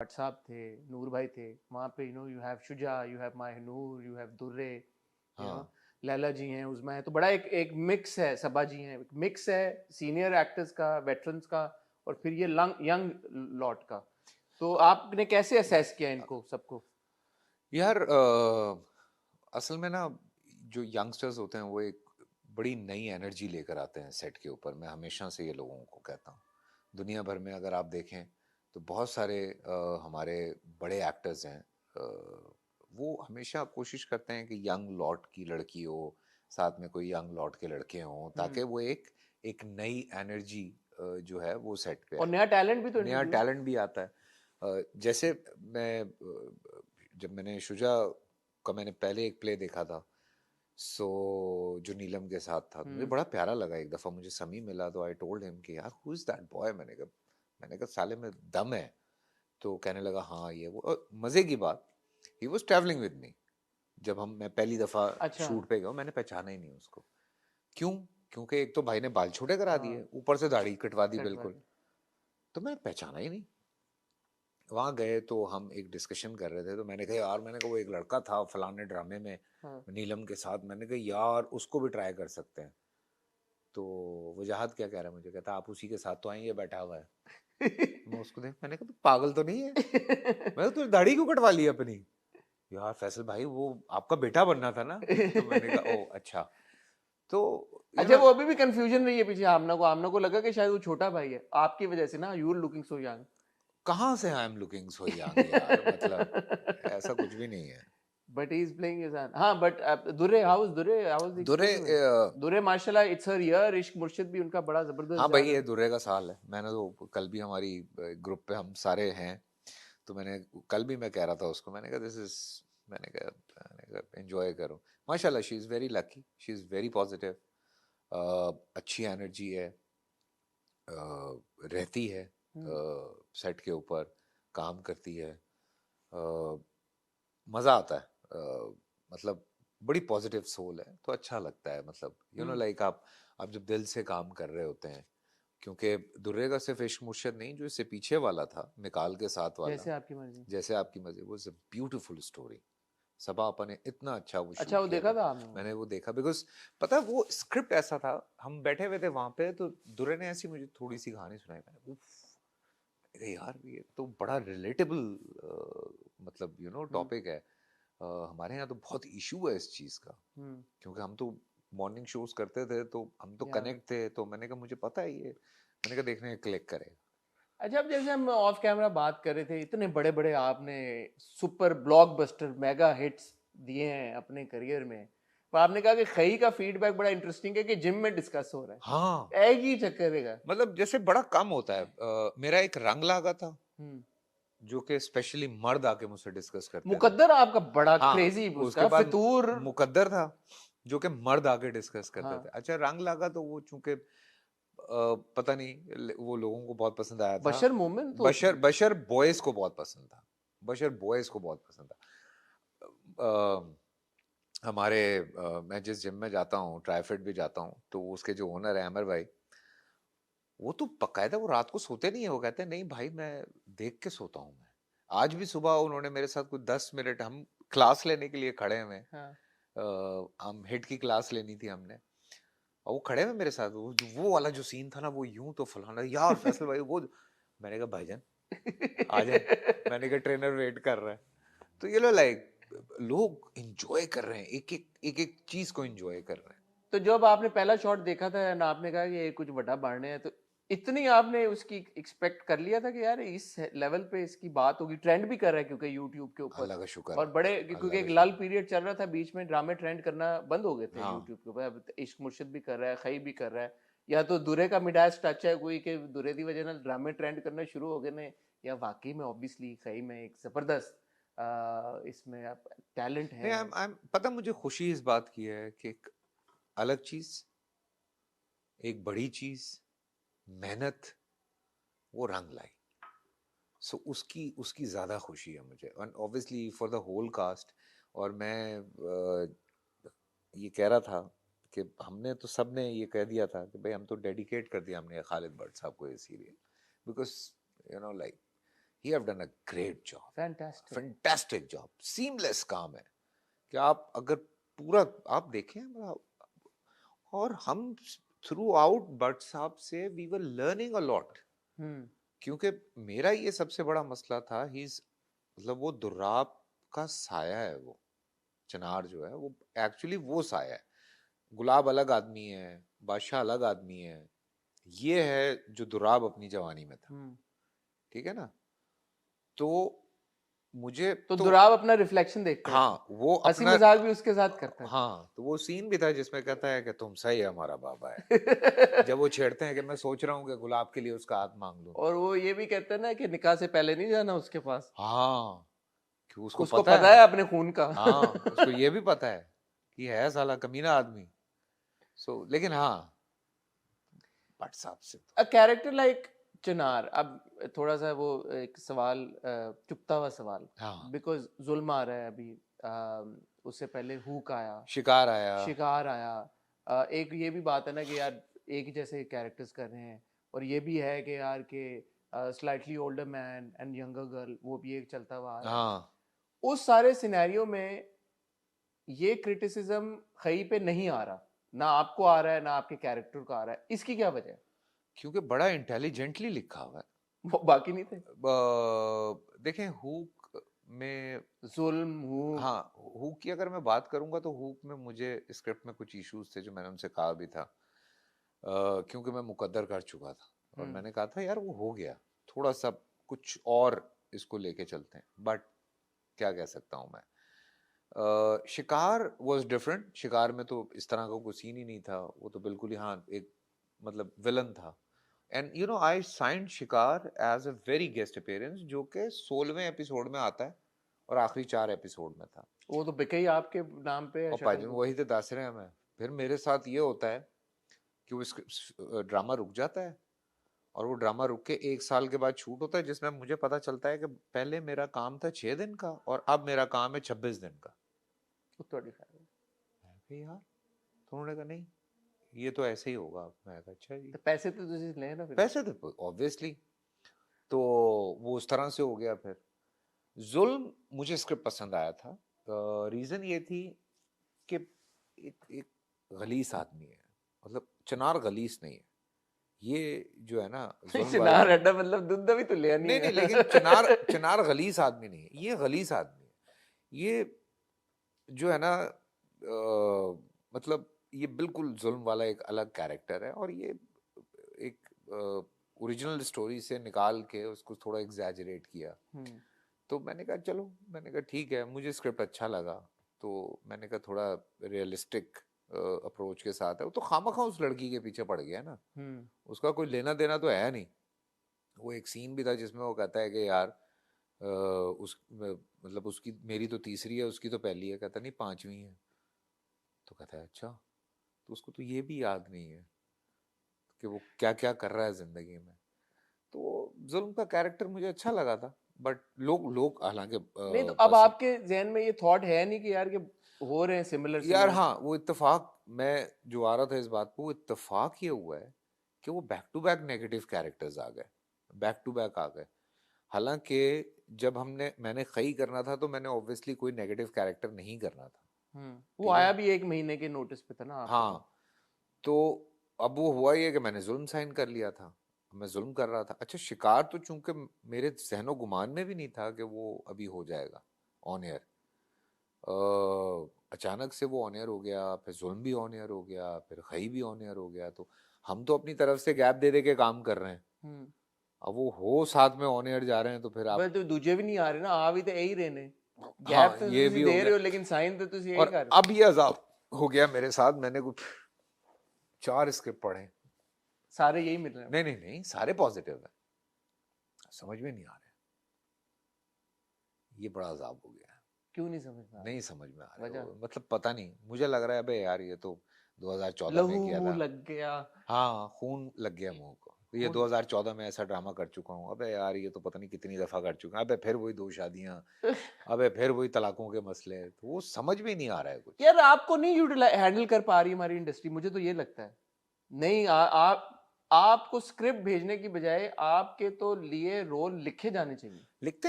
भट्ट साहब थे, नूर भाई थे, वहाँ पे you have Shuja, you have Mahnoor, you have Durre, you know हाँ लैला जी हैं, उज़मा है, तो बड़ा एक एक मिक्स है, सबा जी हैं, एक मिक्स है सीनियर एक्टर्स का, वेटरन्स का, और फिर ये यंग लॉट का। तो आपने कैसे असेस किया इनको सबको? यार असल में ना जो यंगस्टर्स होते हैं वो एक बड़ी नई एनर्जी लेकर आते हैं सेट के ऊपर। मैं हमेशा से ये लोगों को कहता हूँ, दुनिया भर में अगर आप देखें तो बहुत सारे हमारे बड़े एक्टर्स हैं, वो हमेशा कोशिश करते हैं कि यंग लॉट की लड़की हो, साथ में कोई यंग लॉट के लड़के हों, ताकि वो एक एक नई एनर्जी जो है वो सेट पे और आए, नया टैलेंट भी तो नया इंट्रोड्यूस। टैलेंट भी आता है। जैसे मैं जब मैंने शुजा का मैंने पहले एक प्ले देखा था, सो जो नीलम के साथ था, मुझे बड़ा प्यारा लगा। एक दफा मुझे समी मिला तो आई टोल्ड हिम कि यार हु इज दैट बॉय। मैंने कहा साले में दम है। तो कहने लगा हाँ ये वो। और मजे की बात, he was travelling with me. जब मैं पहली दफा अच्छा। शूट पे गया, मैंने पहचाना ही नहीं उसको। क्यों? क्योंकि एक तो भाई ने बाल छोटे करा हाँ, दिए, ऊपर से दाढ़ी कटवा दी कटवा बिल्कुल। दी। तो मैंने पहचाना ही नहीं। वहां गए तो हम एक डिस्कशन कर रहे थे, तो मैंने कहा यार, मैंने कहा वो एक लड़का था फलाने ड्रामे में हाँ। नीलम के साथ, मैंने कहा यार उसको भी ट्राई कर सकते हैं। तो वजाहत क्या कह रहा है, मुझे कहता आप उसी के साथ तो आए, ये बैठा हुआ है। मैं उसको देख, मैंने कहा तू पागल तो नहीं है? मैं तू दाढ़ी क्यों कटवा ली अपनी? यार फैसल भाई वो आपका बेटा बनना था ना। तो मैंने कहा ओ अच्छा। तो यू अच्छा, नो वो अभी भी कंफ्यूजन रही है पीछे। आमना को लगा कि शायद वो छोटा भाई है आपकी वजह से ना, you are looking so young. कहाँ से I am looking so young यार, मतलब ऐसा कुछ भी नहीं है। But he is playing his hand. हाँ, but Durre, how was the Durre experience with Durre? माशाल्लाह, इट्स हर ईयर। इश्क मुर्शिद भी उनका बड़ा जबरदस्त हाँ जा भाई, रहा ये है। दुर्रे का साल है। मैंने तो कल भी हमारी ग्रुप पे हम सारे हैं, तो मैंने कल भी मैं कह रहा था उसको, मैंने कहा एंजॉय करो। माशाल्लाह she is very lucky, she is very positive, अच्छी एनर्जी है, रहती है हम्म। सेट के ऊपर, काम करती है, मज़ा आता है। मतलब बड़ी पॉजिटिव सोल है, तो अच्छा लगता है। मतलब हम्म। लाइक आप जब दिल से काम कर रहे होते हैं, क्योंकि दुर्रे का सिर्फ इश्क मुर्शद नहीं, जो इससे पीछे वाला था मिकाल के साथ वाला, जैसे आपकी मर्जी। जैसे आपकी मर्जी, वो इज अ ब्यूटीफुल स्टोरी। सबा आपा ने इतना अच्छा वो अच्छा, शूट वो किया देखा था। था आपने वो? मैंने वो देखा बिकॉज पता है वो स्क्रिप्ट ऐसा था, हम बैठे हुए थे वहां पे, तो दुर्रे ने ऐसी मुझे थोड़ी सी कहानी सुनाई। मैंने उफ, अरे यार ये तो बड़ा रिलेटेबल मतलब हम्म। टॉपिक है। हमारे यहाँ तो बहुत इशू है इस चीज़ का, हम्म। क्योंकि हम तो मॉर्निंग शोज करते थे, तो हम तो या कनेक्ट थे। तो मैंने कहा मुझे पता है ये, मैंने कहा देखने क्लिक करे। अच्छा, अब जैसे हम ऑफ कैमरा बात कर रहे थे, इतने बड़े बड़े आपने सुपर ब्लॉकबस्टर मेगा हिट्स दिए हैं अपने करियर में, पर आपने कहा कि खई का फीडबैक बड़ा इंटरेस्टिंग है कि जिम में डिस्कस हो रहा हाँ, है। एक ही चक्कर है। मतलब जैसे बड़ा कम होता है। मेरा एक रंग लागा था, हम्म। जो कि स्पेशली मर्द आके मुझसे डिस्कस करते थे। मुकद्दर आपका बड़ा हाँ, क्रेजी, उसके उसका बाद फितूर। मुकद्दर था, जो कि मर्द आके डिस्कस करते थे। हाँ। अच्छा, रंग लागा तो वो चूंकि पता नहीं वो लोगों को बहुत पसंद आया था। बशर मोमिन तो बशर बशर बॉयज को बहुत पसंद था। बशर बॉयज को बहुत पसंद था। हमारे मैं जिस जिम में जाता हूँ, ट्राईफिट भी जाता हूँ, तो उसके जो ओनर है अमर भाई, वो तो बकायदा वो रात को सोते नहीं है। वो कहते हैं नहीं भाई मैं देख के सोता हूँ। मैं आज भी सुबह उन्होंने मेरे साथ कुछ 10 मिनट, हम क्लास लेने के लिए खड़े हुए हैं, हाँ। हम हिट की क्लास लेनी थी हमने, और वो खड़े हुए मेरे साथ। वो वाला जो सीन था ना, वो यूं तो फलाना यार फैसल भाई वो। मैंने कहा भाईजान आ जाए, मैंने कहा ट्रेनर वेट कर रहा है। तो ये लो लाइक लोग एंजॉय कर रहे हैं, एक एक चीज को एंजॉय कर रहे हैं। तो जब आपने पहला शॉट देखा था ना, आपने कहा कि ये कुछ बड़ा बाढ़ने है, तो इतनी आपने उसकी एक्सपेक्ट कर लिया था कि यार इस लेवल पे इसकी बात होगी, ट्रेंड भी कर रहा है क्योंकि यूट्यूब के ऊपर, अल्लाह का शुक्र और है, बड़े, क्योंकि अल्लाह एक का लाल शुक्र पीरियड चल रहा था बीच में, ड्रामे ट्रेंड करना बंद हो गए थे है। हाँ, यूट्यूब के ऊपर। अब इश्क मुर्शिद भी कर रहा है, खई भी कर रहा है, या तो दुरे का मिडास टच है कोई कि दुरे की वजह से ड्रामे ट्रेंड करना शुरू हो गए ने, या वाकई में ऑब्वियसली खई में एक जबरदस्त इसमें टैलेंट नहीं है। पता मुझे खुशी इस बात की है कि एक अलग चीज, एक बड़ी चीज, मेहनत, वो रंग लाई। सो उसकी उसकी ज्यादा खुशी है मुझे, और obviously for the whole cast. और मैं ये कह रहा था कि हमने तो सबने ये कह दिया था कि भाई हम तो डेडिकेट कर दिया हमने खालिद भट्ट साहब को ये serial, because like he have done a great job, fantastic. Fantastic job, seamless काम है कि आप अगर पूरा आप देखें और हम थ्रू आउट बट साहब से we were learning a lot, hmm. क्योंकि मेरा ये सबसे बड़ा मसला था, ही मतलब वो दुर्राब का साया है, वो चिनार जो है वो एक्चुअली वो साया है। गुलाब अलग आदमी है, बादशाह अलग आदमी है, ये है जो दुर्राब अपनी जवानी में था, हम्म। ठीक है ना। तो मुझे तो तो दुराब अपना रिफ्लेक्शन देखता है हाँ इसमें, वो हंसी अपना मजाक भी उसके साथ करता है। हाँ, तो वो सीन भी था जिसमें कहता है कि तुम सही है हमारा बाबा है, जब वो छेड़ते हैं कि मैं सोच रहा हूँ कि गुलाब के लिए उसका हाथ मांग लूं। और वो ये भी कहता है ना कि निकाह से पहले नहीं जाना उसके पास, हाँ, कि उसको उसको पता पता है, है अपने खून का। हाँ उसको ये भी पता है कि है साला कमीना आदमी। सो लेकिन हाँ, भट्ट साहब से तो अ कैरेक्टर लाइक चिनार, अब थोड़ा सा वो एक सवाल, चुपता हुआ सवाल, हाँ, बिकॉज जुल्म आ रहा है अभी, उससे पहले हुक आया, शिकार आया, शिकार आया, एक ये भी बात है ना कि यार एक ही जैसे कैरेक्टर्स कर रहे हैं, और ये भी है कि यार के slightly older man and younger girl, वो भी एक चलता हुआ आ रहा है। हाँ, उस सारे सिनेरियो में ये क्रिटिसिज्म खई पे नहीं आ रहा, ना आपको आ रहा है ना आपके कैरेक्टर को आ रहा है, इसकी क्या वजह है? क्योंकि बड़ा इंटेलिजेंटली लिखा हुआ है। वो बाकी नहीं थे? देखें हुक में, जुल्म, हुक। हाँ हुक की अगर मैं बात करूंगा तो हुक में मुझे स्क्रिप्ट में कुछ इश्यूज थे जो मैंने उनसे कहा भी था, क्योंकि मैं मुकद्दर कर चुका था और हम्म। मैंने कहा था यार वो हो गया, थोड़ा सा कुछ और इसको लेके चलते हैं, बट क्या कह सकता हूँ मैं। शिकार वॉज डिफरेंट, शिकार में तो इस तरह का कोई सीन ही नहीं था, वो तो बिल्कुल ही हाँ एक मतलब विलन था। And you know I signed Shikaar as a very guest appearance जो कि 16वें एपिसोड में आता है और आखिरी 4 एपिसोड में था। वो तो बिके ही आपके नाम पे है और शक्ल पाजी के वही ऊपर। तो दस रहे हैं हमें, फिर मेरे साथ ये होता है कि वो ड्रामा रुक जाता है और वो ड्रामा रुक के 1 साल के बाद शूट होता है, जिसमें मुझे पता चलता है कि पहले मेरा काम था 6 दिन का और अब मेरा काम है 26 दिन का। वो तो डिफाइन। मैं कहा, यार तो उन्होंने कहा नहीं ये तो ऐसे ही होगा। मैं कहा अच्छा जी, तो पैसे तो तुझे ले ना फिर पैसे उसके। तो ऑब्वियसली, तो वो उस तरह से हो गया। फिर जुल्म मुझे स्क्रिप्ट पसंद आया था, रीजन ये थी कि एक गलीस आदमी है, मतलब चिनार गलीस नहीं है, ये जो है ना जुल्म वाला चिनार जो, अड्डा मतलब दुद्ध भी तो लिया नहीं नहीं नहीं लेकिन चिनार है। चिनार गलीस आदमी नहीं है, ये गलीस आदमी है। ये जो है ना मतलब ये बिल्कुल जुल्म वाला एक अलग कैरेक्टर है और ये एक ओरिजिनल स्टोरी से निकाल के उसको थोड़ा एग्जैजरेट किया। हम्म। तो मैंने कहा चलो, मैंने कहा ठीक है, मुझे स्क्रिप्ट अच्छा लगा, तो मैंने कहा थोड़ा रियलिस्टिक अप्रोच के साथ है। वो तो खामखा उस लड़की के पीछे पड़ गया ना, हम्म। उसका कोई लेना देना तो है नहीं। वो एक सीन भी था जिसमें वो कहता है कि यार मतलब उसकी मेरी तो तीसरी है उसकी तो पहली है, कहता नहीं 5वीं है। तो कहता है अच्छा, तो उसको तो ये भी याद नहीं है कि वो क्या क्या कर रहा है जिंदगी में। तो जुल्म का कैरेक्टर मुझे अच्छा लगा था, बट लोग लोग हालांकि नहीं तो अब आपके जहन में ये थॉट है नहीं कि यार के हो रहे हैं सिमिलर यार सिमिलर? हाँ वो इत्तेफाक, मैं जो आ रहा था इस बात पे, वो इत्तेफाक ये हुआ है कि वो back to back negative characters आ गए, बैक टू बैक आ गए। हालांकि जब मैंने खई करना था तो मैंने ऑब्वियसली कोई नेगेटिव कैरेक्टर नहीं करना था, वो ठीक है। आया भी 1 महीने के नोटिस पे था ना आपके पास। हाँ, तो अब वो हुआ ये कि मैंने जुल्म साइन कर लिया था, मैं जुल्म कर रहा था। अच्छा शिकार तो चूंकि मेरे जहनो गुमान में भी नहीं था कि वो अभी हो जाएगा ऑन एयर, अचानक से वो ऑन एयर हो गया, फिर जुल्म भी ऑन एयर हो गया, फिर खई भी ऑन एयर हो गया। तो हम तो अपनी तरफ से गैप दे दे के काम कर रहे हैं, हम्म। अब वो हो साथ में ऑन एयर जा रहे हैं तो फिर आप, बस तो दूजे भी नहीं आ रहे ना, आ भी तो यही रहे ने। गैप हाँ तो ये तुसी भी हो दे गया। रहे हो लेकिन साइन तो तुसी यही और कर रहे हो। अब ये अजाब हो गया मेरे साथ, मैंने कुछ 4 स्क्रिप्ट पढ़े। सारे यही मिल रहे हैं। नहीं नहीं नहीं, सारे पॉजिटिव है, समझ में नहीं आ रहे, ये बड़ा अजाब हो गया है। क्यों नहीं समझ में आ नहीं समझ में आ रहा? रहे वजह? वो, मतलब पता नहीं, मुझे लग रहा है अबे यार ये तो 2014 में लहू किया मुंह था। लग गया। हाँ खून लग गया मुंह को, तो ये खून। 2014 में ऐसा ड्रामा कर चुका हूँ, अबे यार ये तो पता नहीं कितनी दफा कर चुका हूँ, अबे फिर वही 2 शादियां, अबे फिर वही तलाकों के मसले, तो वो समझ में नहीं आ रहा है कुछ। यार आपको नहीं यूटिलाइज हैंडल कर पा रही हमारी इंडस्ट्री, मुझे तो ये लगता है। नहीं आप आपको स्क्रिप्ट भेजने की बजाय आपके तो लिए रोल लिखे जाने चाहिए। लिखते